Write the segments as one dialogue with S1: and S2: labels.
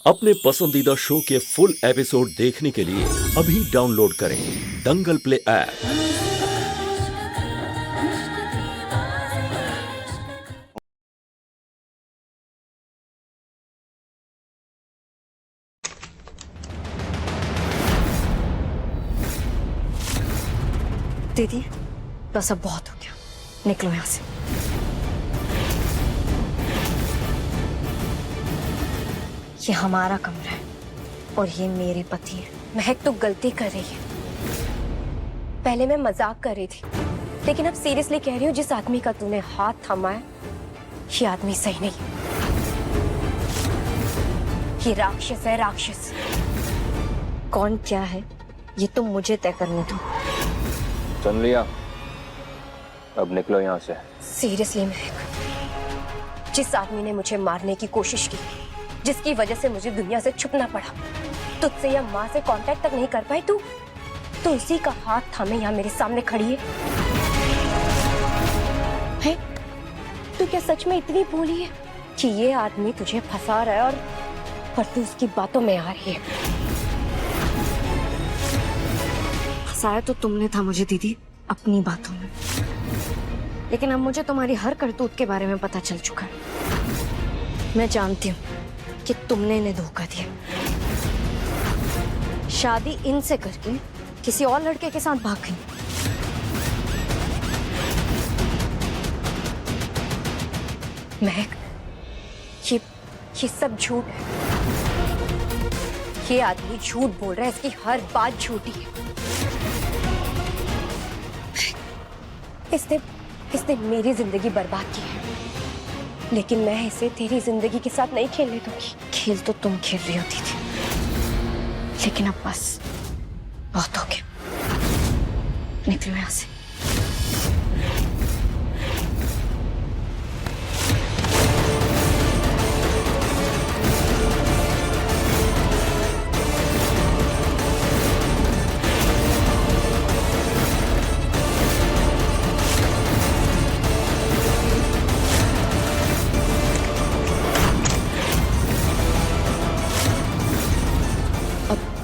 S1: अपने पसंदीदा शो के फुल एपिसोड देखने के लिए अभी डाउनलोड करें दंगल प्ले ऐप।
S2: दीदी बस अब बहुत हो गया, निकलो यहाँ से। ये हमारा कमरा है और ये मेरे पति है।
S3: महक तो गलती कर रही है। पहले मैं मजाक कर रही थी, लेकिन अब सीरियसली कह रही हूँ, जिस आदमी का तूने हाथ थामा है ये आदमी सही नहीं। ये राक्षस है, राक्षस।
S2: कौन क्या है ये तुम मुझे तय करने दो।
S4: सुन लिया, अब निकलो यहाँ से।
S3: सीरियसली महक, जिस आदमी ने मुझे मारने की कोशिश की, जिसकी वजह से मुझे दुनिया से छुपना पड़ा, तुझसे या माँ से कांटेक्ट तक नहीं कर पाई, तू उसी का हाथ थामे यहाँ मेरे सामने खड़ी है? तू क्या सच में इतनी भोली है कि ये आदमी तुझे फंसा रहा है और तू उसकी बातों में आ रही है?
S2: फंसाया तो तुमने था मुझे दीदी, अपनी बातों में, लेकिन अब मुझे तुम्हारी हर करतूत के बारे में पता चल चुका है। मैं जानती हूँ कि तुमने इन्हें धोखा दिया। शादी इनसे करके किसी और लड़के के साथ भाग गई।
S3: महक, ये सब झूठ है। ये आदमी झूठ बोल रहा है, इसकी हर बात झूठी है। इसने मेरी जिंदगी बर्बाद की है, लेकिन मैं इसे तेरी जिंदगी के साथ नहीं खेलने दूंगी।
S2: खेल तो तुम खेल रही होती थी, लेकिन अब बस बहुत हो गया। निकलो यहाँ से।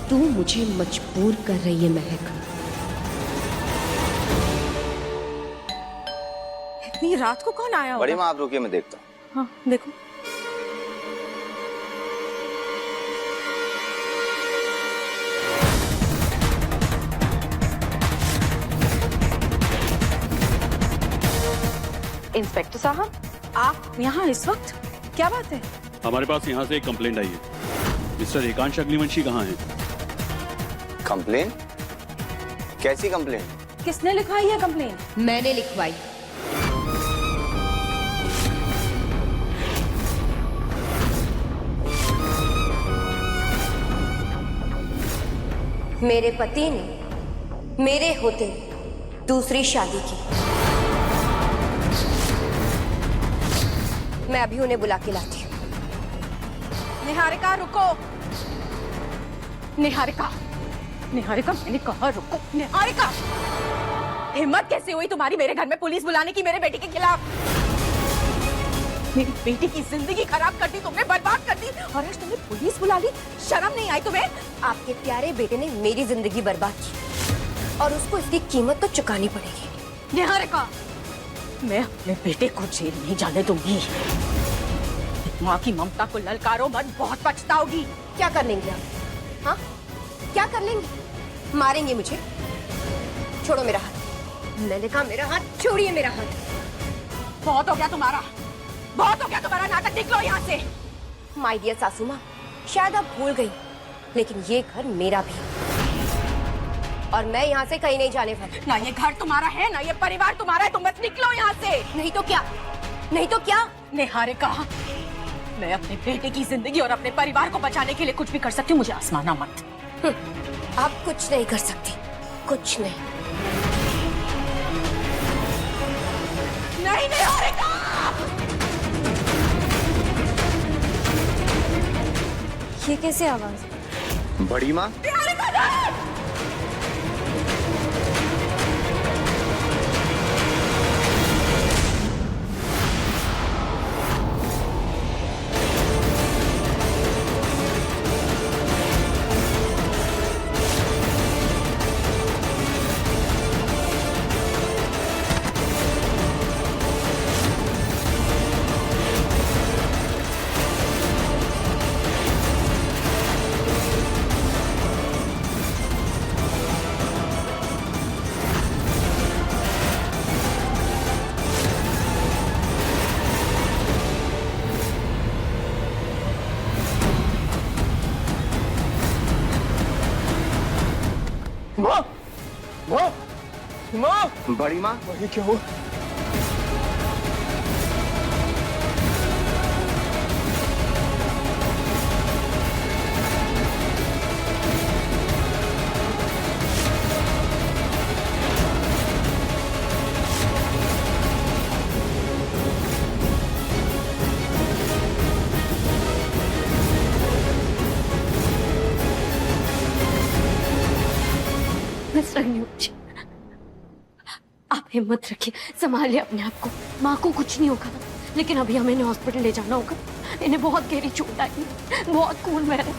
S3: तू मुझे मजबूर कर रही है महक।
S5: इतनी रात को कौन आया होगा?
S4: बड़ी माँ, आप रुकिए, मैं देखता हूँ।
S5: हाँ देखो। इंस्पेक्टर साहब, आप यहाँ इस वक्त? क्या बात है?
S6: हमारे पास यहाँ से एक कंप्लेंट आई है। मिस्टर एकांश अग्निवंशी कहाँ हैं?
S4: कंप्लेन? कैसी कंप्लेन?
S5: किसने लिखवाई है कंप्लेन?
S3: मैंने लिखवाई। मेरे पति ने मेरे होते दूसरी शादी की। मैं अभी उन्हें बुला के लाती हूँ।
S5: निहारिका रुको। निहारिका, निहारिका, मैंने कहा रुको। निहारिका, हिम्मत कैसे हुई तुम्हारी मेरे घर में पुलिस बुलाने की, मेरे बेटे के खिलाफ? मेरी बेटी की जिंदगी खराब कर दी तुमने, बर्बाद कर दी, और आज तुमने पुलिस बुला ली। शर्म नहीं आई तुम्हें?
S3: आपके प्यारे बेटे ने मेरी जिंदगी बर्बाद की और उसको इसकी कीमत तो चुकानी पड़ेगी।
S5: निहारिका, मैं अपने बेटे को जेल नहीं जाने दूंगी। माँ की ममता को ललकारो मत, बहुत पछताओगी।
S3: क्या कर लेंगे आप? हाँ, क्या कर लेंगे? मारेंगे मुझे? छोड़ो मेरा हाथ। मैंने कहा मेरा हाथ छोड़िए, मेरा हाथ।
S5: बहुत हो गया तुम्हारा, बहुत हो गया तुम्हारा नाटक। निकलो यहाँ से।
S3: माय डियर सासू माँ, शायद आप भूल गई, लेकिन ये घर मेरा भी है और मैं यहाँ से कहीं नहीं जाने वाली।
S5: ना ये घर तुम्हारा है, ना ये परिवार तुम्हारा है। तुम बस निकलो यहाँ से।
S3: नहीं तो क्या? नहीं तो क्या?
S5: निहारिका, मैं अपने बेटे की जिंदगी और अपने परिवार को बचाने के लिए कुछ भी कर सकती हूँ, मुझे आसमाना मत।
S3: आप कुछ नहीं कर सकती, कुछ नहीं।
S5: नहीं निहारिका!
S2: ये कैसे आवाज?
S4: बड़ी माँ,
S5: निहारिका नहीं!
S7: माँ, माँ, माँ,
S4: बड़ी माँ,
S7: ये क्या हुआ?
S2: मिस्टर न्यूज, आप हिम्मत रखिए, संभालिए अपने आप को। माँ को कुछ नहीं होगा, लेकिन अभी हमें इन्हें हॉस्पिटल ले जाना होगा। इन्हें बहुत गहरी चोट आई है, बहुत खून बह रहा है।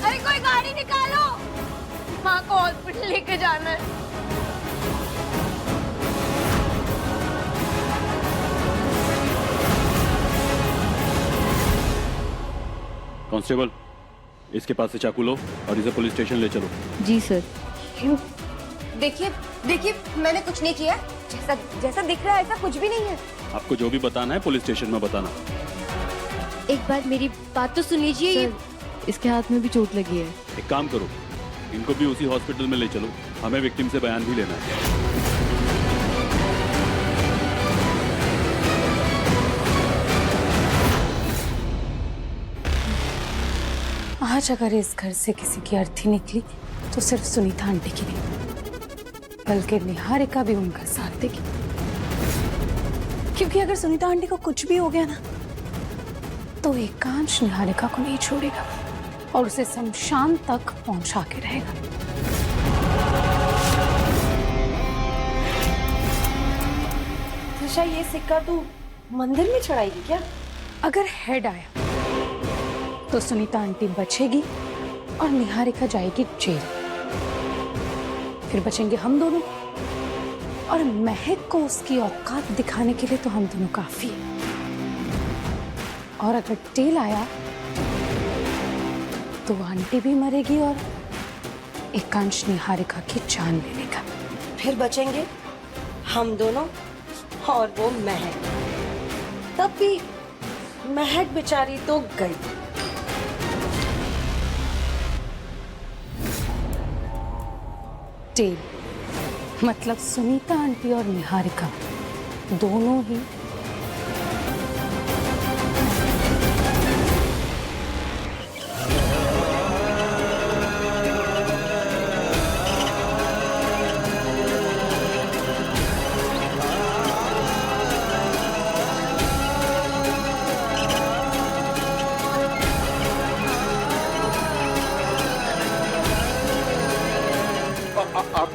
S2: अरे कोई गाड़ी निकालो, माँ को हॉस्पिटल लेके जाना है।
S6: कांस्टेबल, इसके पास से चाकू लो और इसे पुलिस स्टेशन ले चलो।
S2: जी सर।
S3: देखिए देखिए, मैंने कुछ नहीं किया। जैसा जैसा दिख रहा है ऐसा कुछ भी नहीं है।
S6: आपको जो भी बताना है पुलिस स्टेशन में बताना।
S2: एक बार मेरी बात तो सुन लीजिए। इसके हाथ में भी चोट लगी है।
S6: एक काम करो, इनको भी उसी हॉस्पिटल में ले चलो, हमें विक्टिम से बयान भी लेना है।
S5: आज अगर इस घर से किसी की अर्थी निकली तो सिर्फ सुनीता आंटी की नहीं, बल्कि निहारिका भी उनका साथ देगी। क्योंकि अगर सुनीता आंटी को कुछ भी हो गया ना, तो एकांश निहारिका को नहीं छोड़ेगा और उसे शमशान तक पहुंचा के रहेगा।
S3: अच्छा, ये सिक्का तू मंदिर में चढ़ाएगी क्या?
S5: अगर हेड आया तो सुनीता आंटी बचेगी और निहारिका जाएगी जेल। फिर बचेंगे हम दोनों, और महक को उसकी औकात दिखाने के लिए तो हम दोनों काफी है। और अगर टेल आया तो आंटी भी मरेगी और एकांश निहारिका की जान ले लेगा।
S3: फिर बचेंगे हम दोनों और वो महक। तब भी महक बेचारी तो गई।
S5: टेल मतलब सुनीता आंटी और निहारिका दोनों ही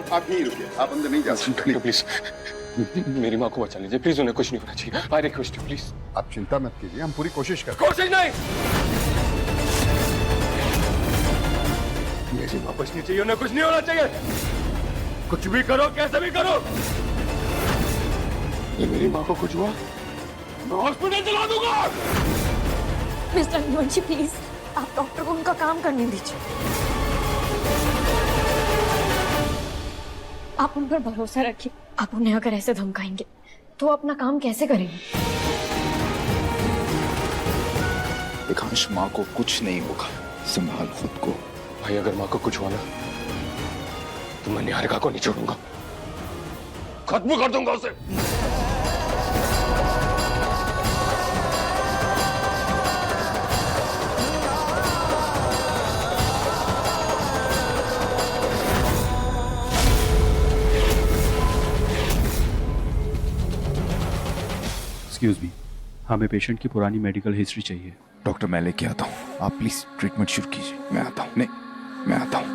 S8: आप यहीं रुकिए, आप अंदर नहीं जा सकते।
S7: प्लीज मेरी माँ को बचा लीजिए, प्लीज। उन्हें कुछ नहीं होना चाहिए। I request you, please.
S8: आप चिंता मत कीजिए, हम पूरी कोशिश करते हैं।
S7: कोशिश नहीं, मेरी माँ बचनी चाहिए, उन्हें कुछ नहीं होना चाहिए। कुछ भी करो, कैसे भी करो। ये मेरी माँ को कुछ हुआ, मैं हॉस्पिटल चला दूंगा।
S2: मिस्टर न्यूज प्लीज, आप डॉक्टर को उनका काम करने दीजिए। आप उन पर भरोसा रखिए। आप उन्हें अगर ऐसे धमकाएंगे तो वो अपना काम कैसे करेंगे?
S9: एकांश, माँ को कुछ नहीं होगा, संभाल खुद को।
S7: भाई अगर माँ को कुछ हुआ ना तो मैं निहारिका को नहीं छोड़ूंगा, खत्म कर दूंगा उसे।
S6: एक्सक्यूज मी, हमें पेशेंट की पुरानी मेडिकल हिस्ट्री चाहिए।
S9: डॉक्टर, मैं लेके आता हूँ, आप प्लीज ट्रीटमेंट शुरू कीजिए। मैं आता हूँ। नहीं, मैं आता हूँ।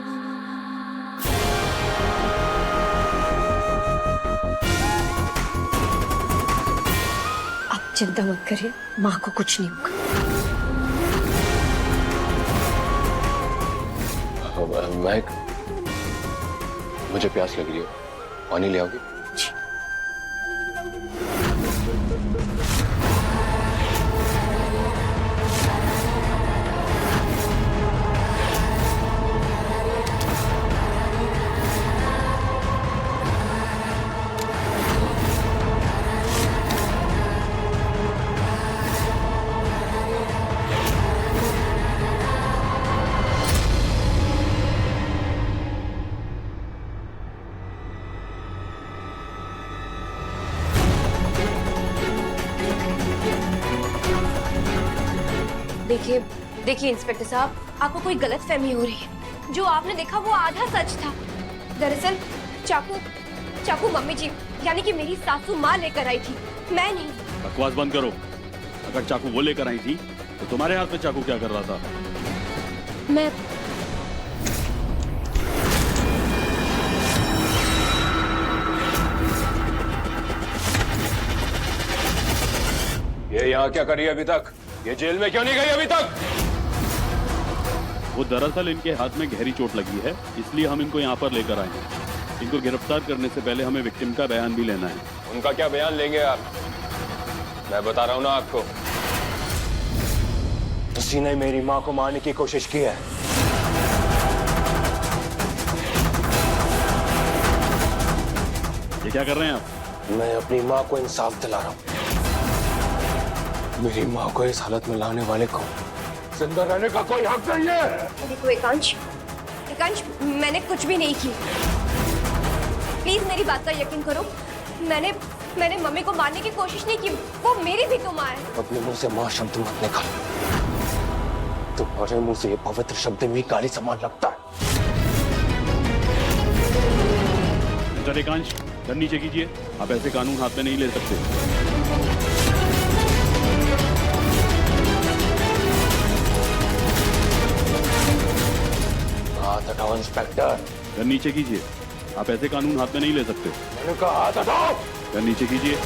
S2: आप चिंता मत करिए, माँ को कुछ नहीं होगा।
S7: महक, मुझे प्यास लग रही है, पानी ले आओगी?
S3: देखिए देखिए इंस्पेक्टर साहब, आपको कोई गलतफहमी हो रही है। जो आपने देखा वो आधा सच था। दरअसल चाकू मम्मी जी यानी कि मेरी सासू माँ लेकर आई थी, मैं नहीं।
S6: बकवास बंद करो। अगर चाकू वो लेकर आई थी तो तुम्हारे हाथ में चाकू क्या कर रहा था?
S3: मैं
S7: ये यहाँ क्या करी अभी तक? ये जेल में क्यों नहीं गई अभी तक?
S6: वो दरअसल इनके हाथ में गहरी चोट लगी है, इसलिए हम इनको यहाँ पर लेकर आए हैं। इनको गिरफ्तार करने से पहले हमें विक्टिम का बयान भी लेना है।
S7: उनका क्या बयान लेंगे आप? मैं बता रहा हूँ ना आपको, उसी ने मेरी माँ को मारने की कोशिश की है।
S6: ये क्या कर रहे हैं आप?
S7: मैं अपनी माँ को इंसाफ दिला रहा हूँ। मेरी माँ को इस हालत में लाने वाले को जिंदा रहने का कोई हक नहीं है।
S3: देखो एकांश, मैंने कुछ भी नहीं किया। प्लीज मेरी बात का यकीन करो। मैंने मम्मी को मारने की कोशिश नहीं की, वो मेरी भी तो माँ है। अपने मुंह से माँ शब्द मत निकाल। तुम्हारे मुंह से ये पवित्र शब्द भी गाली समान लगता है।
S6: मिस्टर एकांश, सर नीचे कीजिए। आप ऐसे कानून हाथ में नहीं ले सकते।
S7: हाथ हटाओ इंस्पेक्टर।
S6: सर नीचे कीजिए। आप ऐसे कानून हाथ में नहीं ले सकते।
S7: मैंने कहा हाथ हटाओ।
S6: सर नीचे कीजिए।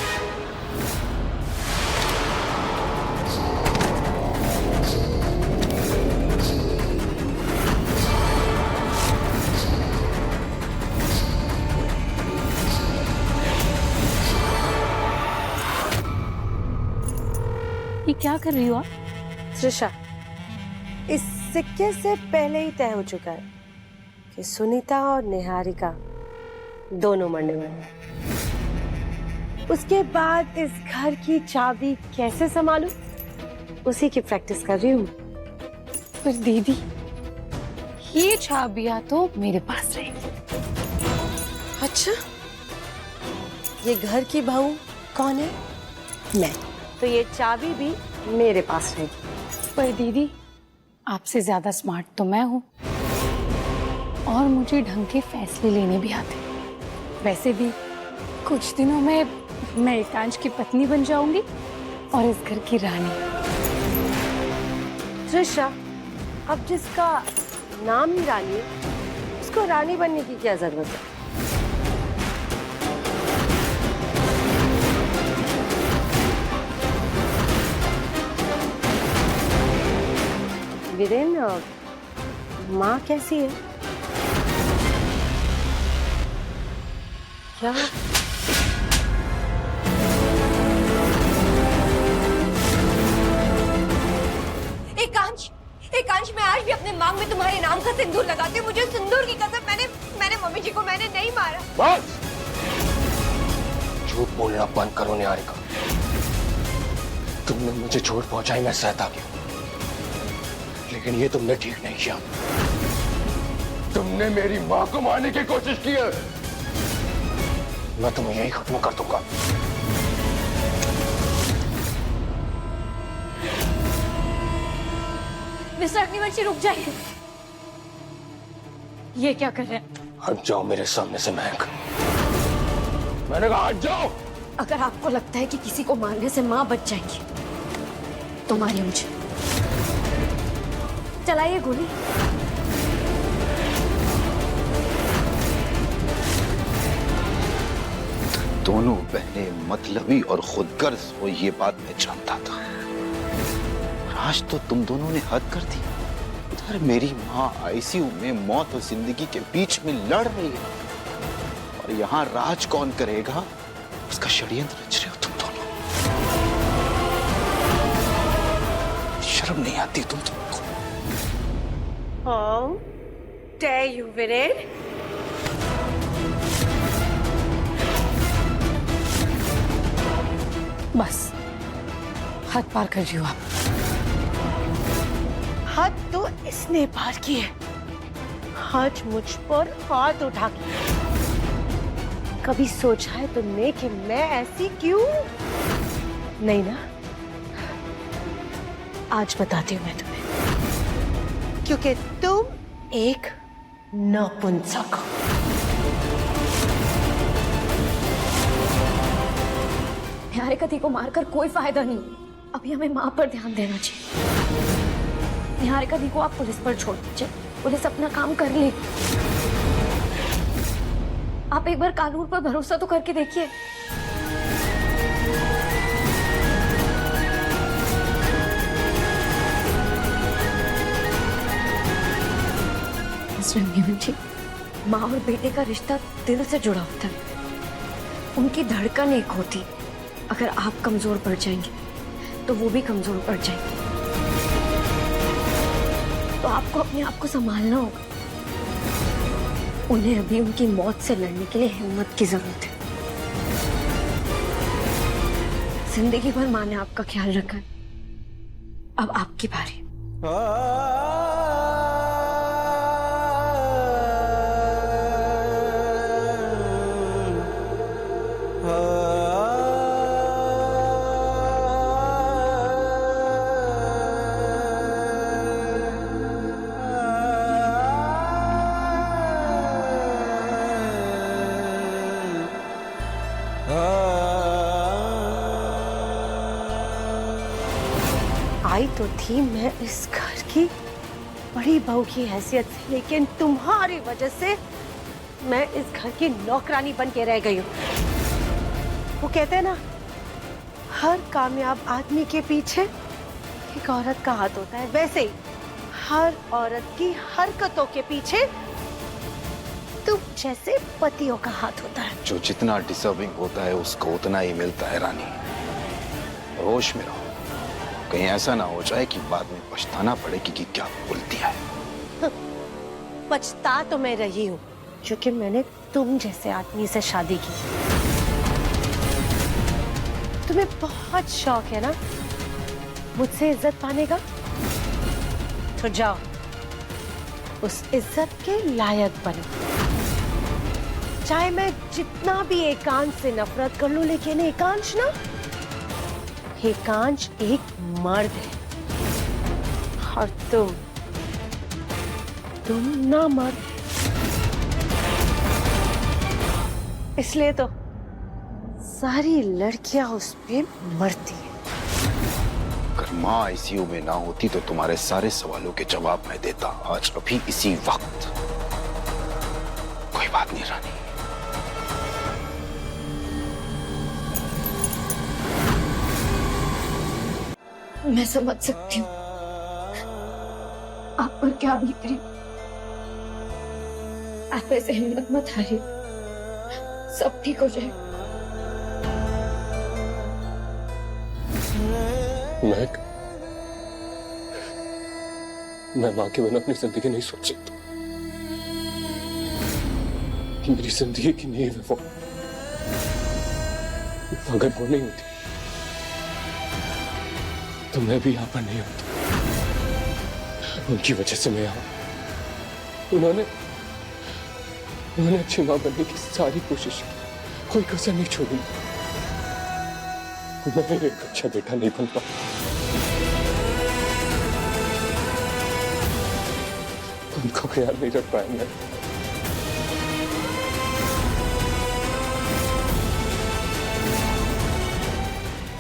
S5: ये क्या कर रही हो आप?
S10: त्रिशा, इस सिक्के से पहले ही तय हो चुका है कि सुनीता और निहारिका दोनों मरने वाले हैं। उसके बाद इस घर की चाबी कैसे संभालूं, उसी की प्रैक्टिस कर रही हूँ।
S5: पर दीदी, ये चाबियां तो मेरे पास रहेंगी।
S10: अच्छा, ये घर की बहू कौन है? मैं। तो ये चाबी भी मेरे पास रहेगी।
S5: पर दीदी, आपसे ज्यादा स्मार्ट तो मैं हूँ और मुझे ढंग के फैसले लेने भी आते। वैसे भी कुछ दिनों में मैं एकांश की पत्नी बन जाऊंगी और इस घर की रानी।
S10: त्रिशा, अब जिसका नाम ही रानी है, उसको रानी बनने की क्या जरूरत है? वीरेन, माँ कैसी है? क्या?
S3: एकांश, मैं आज भी अपने मांग में तुम्हारे नाम का सिंदूर लगाती हूँ। मुझे सिंदूर की कसम, मैंने मम्मी जी को मैंने नहीं मारा।
S7: बस झूठ बोलना बंद करो निहारिका। तुमने मुझे चोट पहुंचाई, मैं सहता गया, लेकिन ये तुमने ठीक नहीं किया। तुमने मेरी माँ को मारने की कोशिश की है। मैं तुम्हें यही खत्म कर दूंगा।
S2: मिस्टर अग्निवंशी, रुक जाइए। ये क्या कर रहे हैं?
S7: हट जाओ मेरे सामने से महक। मैंने कहा हट जाओ।
S2: अगर आपको लगता है कि किसी को मारने से माँ बच जाएगी तो मारिए मुझे। चलाइए गोली।
S9: दोनों बहनें मतलबी और खुदगर्ज हो, ये बात मैं जानता था। आज तो तुम दोनों ने हद कर दी। उधर मेरी माँ आईसीयू में मौत और जिंदगी के बीच में लड़ रही है, और यहाँ राज कौन करेगा उसका षड्यंत्र रच रहे हो तुम दोनों। शर्म नहीं आती तुमको?
S10: How dare you, Viren?
S5: बस हद पार कर रही हो आप।
S10: हद तो इसने पार की है। आज मुझ पर हाथ उठा के। कभी सोचा है तुमने कि मैं ऐसी क्यों? नहीं ना? आज बताती हूँ मैं तुम्हें, क्योंकि तुम एक नपुंसक हो।
S2: निहारिका दी को मारकर कोई फायदा नहीं, अभी हमें माँ पर ध्यान देना चाहिए। निहारिका दी को आप पुलिस पर छोड़ दीजिए, पुलिस अपना काम कर लेगी। आप एक बार कानून पर भरोसा तो करके देखिए। जी, माँ और बेटे का रिश्ता दिल से जुड़ा होता है, उनकी धड़कन एक होती। अगर आप कमजोर पड़ जाएंगे तो वो भी कमजोर पड़ जाएंगे, तो आपको अपने आप को संभालना होगा। उन्हें अभी उनकी मौत से लड़ने के लिए हिम्मत की जरूरत है। जिंदगी भर माँ ने आपका ख्याल रखा है, अब आपकी बारी।
S10: आई तो थी मैं इस घर की बड़ी बहू की हैसियत से, लेकिन तुम्हारी वजह से मैं इस घर की नौकरानी बन के रह गई हूँ। वो कहते हैं ना, हर कामयाब आदमी के पीछे एक औरत का हाथ होता है, वैसे ही हर औरत की हरकतों के पीछे तुम जैसे पतियों का हाथ होता है।
S9: जो जितना डिजर्विंग होता है उसको उतना ही मिलता है रानी। होश में रहो, कहीं ऐसा ना हो जाए कि बाद में पछताना पड़े कि क्या बोलती है।
S10: पछता तो मैं रही हूँ, क्योंकि मैंने तुम जैसे आदमी से शादी की। तुम्हें बहुत शौक है ना मुझसे इज्जत पाने का, तो जाओ उस इज्जत के लायक बनो। चाहे मैं जितना भी एकांश से नफरत कर लूं, लेकिन एकांश ना, एकांश एक मर्द है और तुम ना मर्द। इसलिए तो सारी लड़कियां उस पे मरती हैं।
S9: अगर माँ आईसीयू में ना होती तो तुम्हारे सारे सवालों के जवाब मैं देता, आज अभी इसी वक्त। कोई बात नहीं रानी।
S2: मैं समझ सकती हूँ आप पर क्या बीत रही। आप ऐसे हिम्मत मत हारिए, सब ठीक हो जाएगा।
S7: मैं माँ के बिना अपनी जिंदगी नहीं सोच सकता। मेरी जिंदगी की नींव है वो। अगर वो नहीं होती तो मैं भी यहाँ पर नहीं होता। उनकी वजह से मैं यहाँ। उन्होंने अच्छी माँ बनने की सारी कोशिश की, कोई कसर नहीं छोड़ी। मैं एक अच्छा बेटा नहीं बन पाया। उनका ख्याल नहीं रख पाया मैं।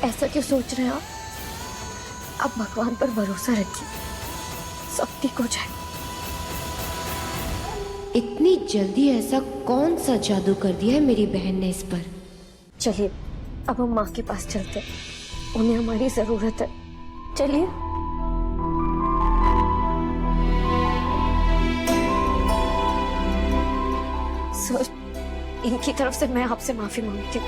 S2: ऐसा क्यों सोच रहे हैं आप भगवान पर भरोसा रखिए, सब ठीक हो जाए।
S3: इतनी जल्दी ऐसा कौन सा जादू कर दिया है मेरी बहन ने इस पर?
S2: चलिए अब हम माँ के पास चलते हैं, उन्हें हमारी जरूरत है। चलिए। सर, इनकी तरफ से मैं आपसे माफी मांगती हूँ।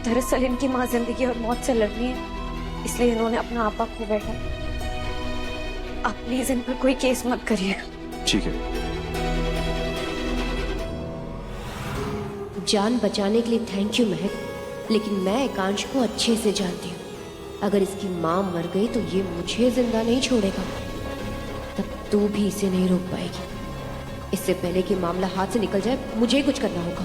S2: दरअसल इनकी माँ जिंदगी और मौत से लड़ रही है, इसलिए इन्होंने अपना आपा खो बैठा। आप प्लीज इन पर कोई केस मत करिएगा।
S9: ठीक है।
S3: जान बचाने के लिए थैंक यू महक, लेकिन मैं एकांश को अच्छे से जानती हूँ। अगर इसकी माँ मर गई तो ये मुझे जिंदा नहीं छोड़ेगा, तब तू भी इसे नहीं रोक पाएगी। इससे पहले कि मामला हाथ से निकल जाए मुझे कुछ करना होगा।